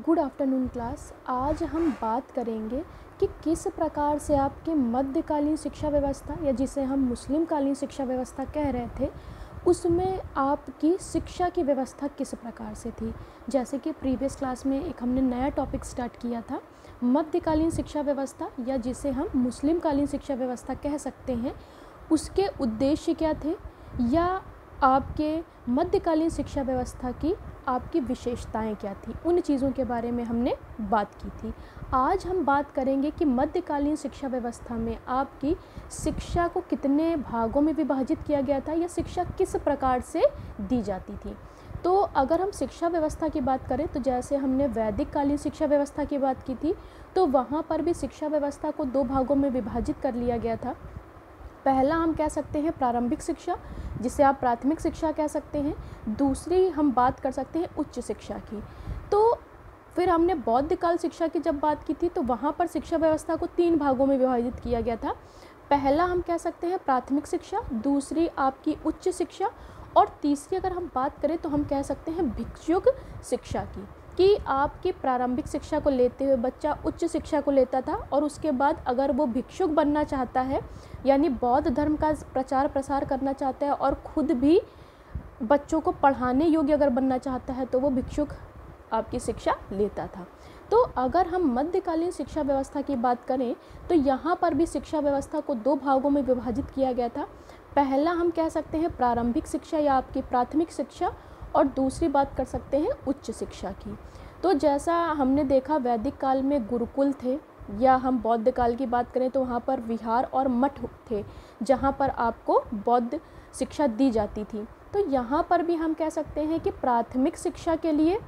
Good afternoon class. आज हम बात करेंगे कि किस प्रकार से आपके मध्यकालीन शिक्षा व्यवस्था या जिसे हम मुस्लिम कालीन शिक्षा व्यवस्था कह रहे थे उसमें आपकी शिक्षा की व्यवस्था किस प्रकार से थी। जैसे कि प्रीवियस क्लास में एक हमने नया टॉपिक स्टार्ट किया था, मध्यकालीन शिक्षा व्यवस्था या जिसे हम मुस्लिम कालीन शिक्षा व्यवस्था कह सकते हैं। उसके उद्देश्य क्या थे या आपके मध्यकालीन शिक्षा व्यवस्था की आपकी विशेषताएं क्या थी, उन चीज़ों के बारे में हमने बात की थी। आज हम बात करेंगे कि मध्यकालीन शिक्षा व्यवस्था में आपकी शिक्षा को कितने भागों में विभाजित किया गया था या शिक्षा किस प्रकार से दी जाती थी। तो अगर हम शिक्षा व्यवस्था की बात करें तो जैसे हमने वैदिक कालीन शिक्षा व्यवस्था की बात की थी, तो वहाँ पर भी शिक्षा व्यवस्था को दो भागों में विभाजित कर लिया गया था। पहला हम कह सकते हैं प्रारंभिक शिक्षा, जिसे आप प्राथमिक शिक्षा कह सकते हैं। दूसरी हम बात कर सकते हैं उच्च शिक्षा की। तो फिर हमने बौद्ध काल शिक्षा की जब बात की थी तो वहाँ पर शिक्षा व्यवस्था को तीन भागों में विभाजित किया गया था। पहला हम कह सकते हैं प्राथमिक शिक्षा, दूसरी आपकी उच्च शिक्षा और तीसरी अगर हम बात करें तो हम कह सकते हैं भिक्षुक शिक्षा की, कि आपकी प्रारंभिक शिक्षा को लेते हुए बच्चा उच्च शिक्षा को लेता था और उसके बाद अगर वो भिक्षुक बनना चाहता है यानी बौद्ध धर्म का प्रचार प्रसार करना चाहता है और ख़ुद भी बच्चों को पढ़ाने योग्य अगर बनना चाहता है तो वो भिक्षुक आपकी शिक्षा लेता था। तो अगर हम मध्यकालीन शिक्षा व्यवस्था की बात करें तो यहाँ पर भी शिक्षा व्यवस्था को दो भागों में विभाजित किया गया था। पहला हम कह सकते हैं प्रारंभिक शिक्षा या आपकी प्राथमिक शिक्षा और दूसरी बात कर सकते हैं उच्च शिक्षा की। तो जैसा हमने देखा वैदिक काल में गुरुकुल थे या हम बौद्ध काल की बात करें तो वहाँ पर विहार और मठ थे जहाँ पर आपको बौद्ध शिक्षा दी जाती थी। तो यहाँ पर भी हम कह सकते हैं कि प्राथमिक शिक्षा के लिए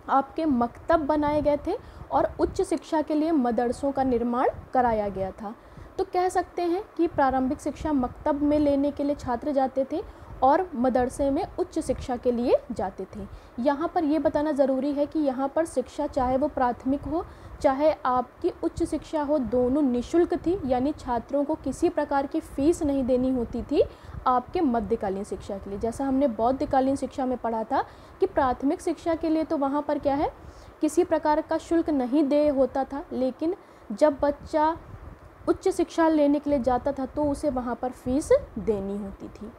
आपके मकतब बनाए गए थे और उच्च शिक्षा के लिए मदरसों का निर्माण कराया गया था। तो कह सकते हैं कि प्रारंभिक शिक्षा मकतब में लेने के लिए छात्र जाते थे और मदरसे में उच्च शिक्षा के लिए जाते थे। यहाँ पर ये बताना ज़रूरी है कि यहाँ पर शिक्षा चाहे वो प्राथमिक हो चाहे आपकी उच्च शिक्षा हो, दोनों निःशुल्क थी, यानी छात्रों को किसी प्रकार की फ़ीस नहीं देनी होती थी आपके मध्यकालीन शिक्षा के लिए। जैसा हमने बौद्धकालीन शिक्षा में पढ़ा था कि प्राथमिक शिक्षा के लिए तो वहाँ पर क्या है, किसी प्रकार का शुल्क नहीं दे होता था, लेकिन जब बच्चा उच्च शिक्षा लेने के लिए जाता था तो उसे वहाँ पर फ़ीस देनी होती थी।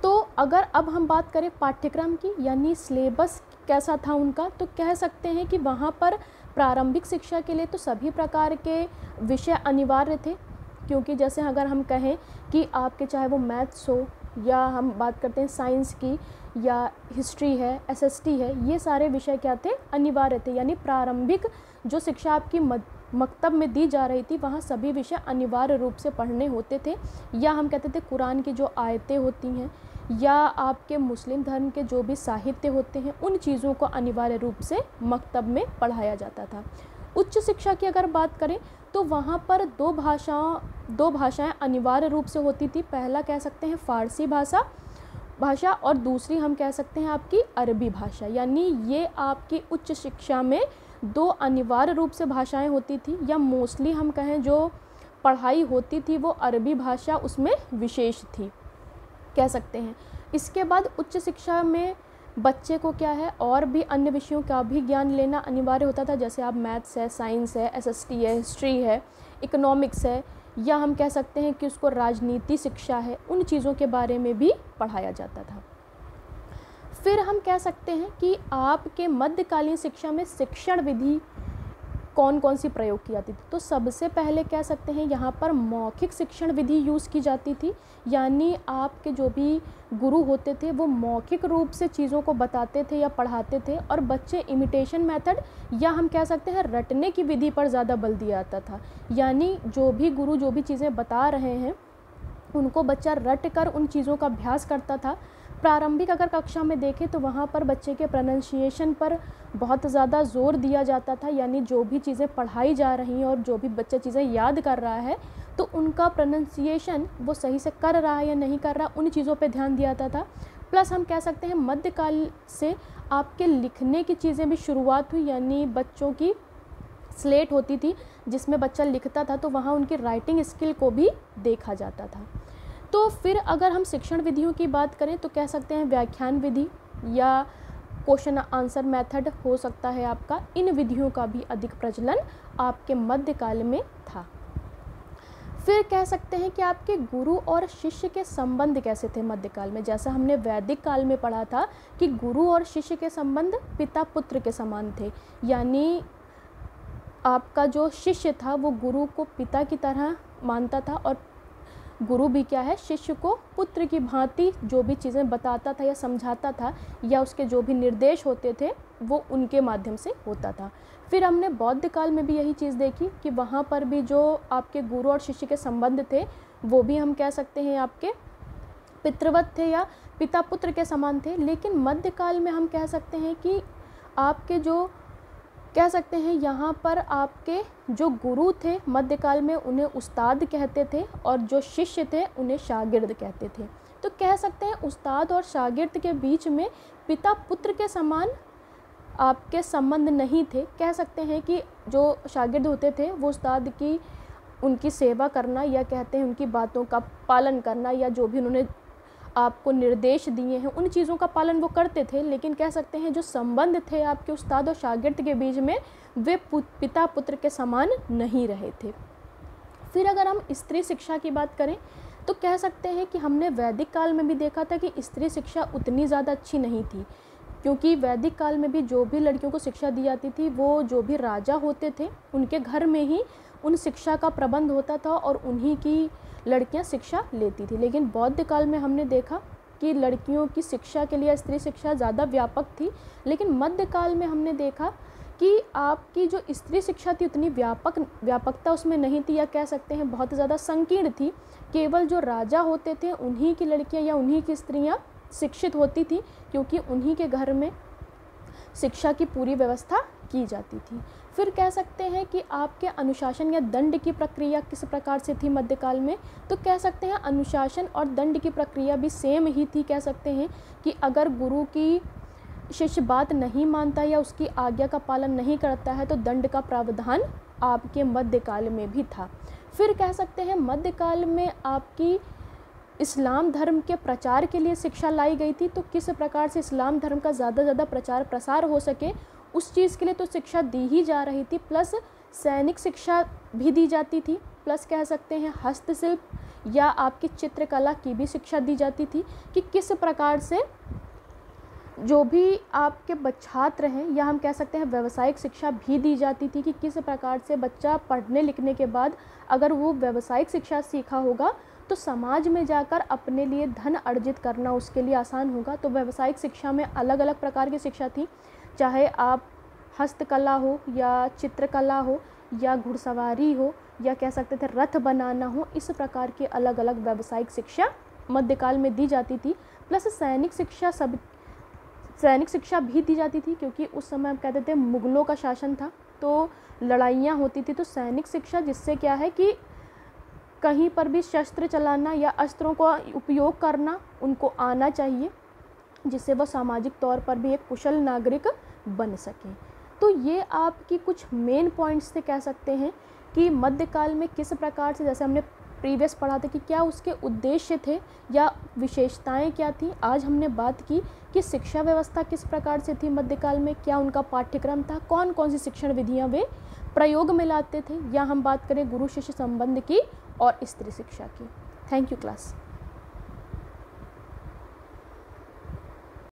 तो अगर अब हम बात करें पाठ्यक्रम की यानी सिलेबस कैसा था उनका, तो कह सकते हैं कि वहाँ पर प्रारंभिक शिक्षा के लिए तो सभी प्रकार के विषय अनिवार्य थे, क्योंकि जैसे अगर हम कहें कि आपके चाहे वो मैथ्स हो या हम बात करते हैं साइंस की या हिस्ट्री है, एसएसटी है, ये सारे विषय क्या थे, अनिवार्य थे। यानी प्रारंभिक जो शिक्षा आपकी मकतब में दी जा रही थी वहाँ सभी विषय अनिवार्य रूप से पढ़ने होते थे। या हम कहते थे कुरान की जो आयतें होती हैं या आपके मुस्लिम धर्म के जो भी साहित्य होते हैं उन चीज़ों को अनिवार्य रूप से मकतब में पढ़ाया जाता था। उच्च शिक्षा की अगर बात करें तो वहाँ पर दो भाषाएं अनिवार्य रूप से होती थी। पहला कह सकते हैं फ़ारसी भाषा और दूसरी हम कह सकते हैं आपकी अरबी भाषा। यानी ये आपकी उच्च शिक्षा में दो अनिवार्य रूप से भाषाएं होती थी, या मोस्टली हम कहें जो पढ़ाई होती थी वो अरबी भाषा उसमें विशेष थी कह सकते हैं। इसके बाद उच्च शिक्षा में बच्चे को क्या है और भी अन्य विषयों का भी ज्ञान लेना अनिवार्य होता था। जैसे आप मैथ्स है, साइंस है, एसएसटी है, हिस्ट्री है, इकोनॉमिक्स है, या हम कह सकते हैं कि उसको राजनीति शिक्षा है, उन चीज़ों के बारे में भी पढ़ाया जाता था। फिर हम कह सकते हैं कि आपके मध्यकालीन शिक्षा में शिक्षण विधि कौन कौन सी प्रयोग की जाती थी। तो सबसे पहले कह सकते हैं यहाँ पर मौखिक शिक्षण विधि यूज़ की जाती थी, यानी आपके जो भी गुरु होते थे वो मौखिक रूप से चीज़ों को बताते थे या पढ़ाते थे, और बच्चे इमिटेशन मेथड या हम कह सकते हैं रटने की विधि पर ज़्यादा बल दिया जाता था। यानी जो भी गुरु जो भी चीज़ें बता रहे हैं उनको बच्चा रट कर उन चीज़ों का अभ्यास करता था। प्रारंभिक अगर कक्षा में देखें तो वहाँ पर बच्चे के प्रोनाउंसिएशन पर बहुत ज़्यादा ज़ोर दिया जाता था, यानी जो भी चीज़ें पढ़ाई जा रही हैं और जो भी बच्चा चीज़ें याद कर रहा है तो उनका प्रोनाउंसिएशन वो सही से कर रहा है या नहीं कर रहा, उन चीज़ों पे ध्यान दिया जाता था। प्लस हम कह सकते हैं मध्यकाल से आपके लिखने की चीज़ें भी शुरुआत हुई, यानी बच्चों की स्लेट होती थी जिसमें बच्चा लिखता था, तो वहाँ उनकी राइटिंग स्किल को भी देखा जाता था। तो फिर अगर हम शिक्षण विधियों की बात करें तो कह सकते हैं व्याख्यान विधि या क्वेश्चन आंसर मेथड हो सकता है आपका, इन विधियों का भी अधिक प्रचलन आपके मध्यकाल में था। फिर कह सकते हैं कि आपके गुरु और शिष्य के संबंध कैसे थे मध्यकाल में। जैसा हमने वैदिक काल में पढ़ा था कि गुरु और शिष्य के संबंध पिता पुत्र के समान थे, यानी आपका जो शिष्य था वो गुरु को पिता की तरह मानता था और गुरु भी क्या है, शिष्य को पुत्र की भांति जो भी चीज़ें बताता था या समझाता था या उसके जो भी निर्देश होते थे वो उनके माध्यम से होता था। फिर हमने बौद्ध काल में भी यही चीज़ देखी कि वहाँ पर भी जो आपके गुरु और शिष्य के संबंध थे वो भी हम कह सकते हैं आपके पितृवत थे या पिता पुत्र के समान थे। लेकिन मध्यकाल में हम कह सकते हैं कि आपके जो कह सकते हैं यहाँ पर आपके जो गुरु थे मध्यकाल में उन्हें उस्ताद कहते थे और जो शिष्य थे उन्हें शागिर्द कहते थे। तो कह सकते हैं उस्ताद और शागिर्द के बीच में पिता पुत्र के समान आपके संबंध नहीं थे। कह सकते हैं कि जो शागिर्द होते थे वो उस्ताद की उनकी सेवा करना या कहते हैं उनकी बातों का पालन करना या जो भी उन्होंने आपको निर्देश दिए हैं उन चीज़ों का पालन वो करते थे। लेकिन कह सकते हैं जो संबंध थे आपके उस्ताद और शागिर्द के बीच में वे पिता पुत्र के समान नहीं रहे थे। फिर अगर हम स्त्री शिक्षा की बात करें तो कह सकते हैं कि हमने वैदिक काल में भी देखा था कि स्त्री शिक्षा उतनी ज़्यादा अच्छी नहीं थी, क्योंकि वैदिक काल में भी जो भी लड़कियों को शिक्षा दी जाती थी वो जो भी राजा होते थे उनके घर में ही उन शिक्षा का प्रबंध होता था और उन्हीं की लड़कियां शिक्षा लेती थी। लेकिन बौद्ध काल में हमने देखा कि लड़कियों की शिक्षा के लिए स्त्री शिक्षा ज़्यादा व्यापक थी। लेकिन मध्यकाल में हमने देखा कि आपकी जो स्त्री शिक्षा थी उतनी व्यापकता उसमें नहीं थी, या कह सकते हैं बहुत ज़्यादा संकीर्ण थी। केवल जो राजा होते थे उन्हीं की लड़कियां या उन्हीं की स्त्रियां शिक्षित होती थी, क्योंकि उन्हीं के घर में शिक्षा की पूरी व्यवस्था की जाती थी। फिर कह सकते हैं कि आपके अनुशासन या दंड की प्रक्रिया किस प्रकार से थी मध्यकाल में। तो कह सकते हैं अनुशासन और दंड की प्रक्रिया भी सेम ही थी। कह सकते हैं कि अगर गुरु की शिष्य बात नहीं मानता या उसकी आज्ञा का पालन नहीं करता है तो दंड का प्रावधान आपके मध्यकाल में भी था। फिर कह सकते हैं मध्यकाल में आपकी इस्लाम धर्म के प्रचार के लिए शिक्षा लाई गई थी। तो किस प्रकार से इस्लाम धर्म का ज़्यादा से ज़्यादा प्रचार प्रसार हो सके उस चीज़ के लिए तो शिक्षा दी ही जा रही थी, प्लस सैनिक शिक्षा भी दी जाती थी, प्लस कह सकते हैं हस्तशिल्प या आपकी चित्रकला की भी शिक्षा दी जाती थी कि किस प्रकार से जो भी आपके छात्र हैं, या हम कह सकते हैं व्यावसायिक शिक्षा भी दी जाती थी कि किस प्रकार से बच्चा पढ़ने लिखने के बाद अगर वो व्यावसायिक शिक्षा सीखा होगा तो समाज में जाकर अपने लिए धन अर्जित करना उसके लिए आसान होगा। तो व्यावसायिक शिक्षा में अलग अलग प्रकार की शिक्षा थी, चाहे आप हस्तकला हो या चित्रकला हो या घुड़सवारी हो या कह सकते थे रथ बनाना हो, इस प्रकार के अलग अलग व्यावसायिक शिक्षा मध्यकाल में दी जाती थी। प्लस सैनिक शिक्षा भी दी जाती थी, क्योंकि उस समय हम कहते थे मुग़लों का शासन था तो लड़ाइयाँ होती थी। तो सैनिक शिक्षा जिससे क्या है कि कहीं पर भी शस्त्र चलाना या अस्त्रों का उपयोग करना उनको आना चाहिए, जिससे वह सामाजिक तौर पर भी एक कुशल नागरिक बन सके। तो ये आपकी कुछ मेन पॉइंट्स थे, कह सकते हैं कि मध्यकाल में किस प्रकार से, जैसे हमने प्रीवियस पढ़ा था कि क्या उसके उद्देश्य थे या विशेषताएं क्या थी। आज हमने बात की कि शिक्षा व्यवस्था किस प्रकार से थी मध्यकाल में, क्या उनका पाठ्यक्रम था, कौन कौन सी शिक्षण विधियां वे प्रयोग में लाते थे, या हम बात करें गुरु शिष्य संबंध की और स्त्री शिक्षा की। Thank you class.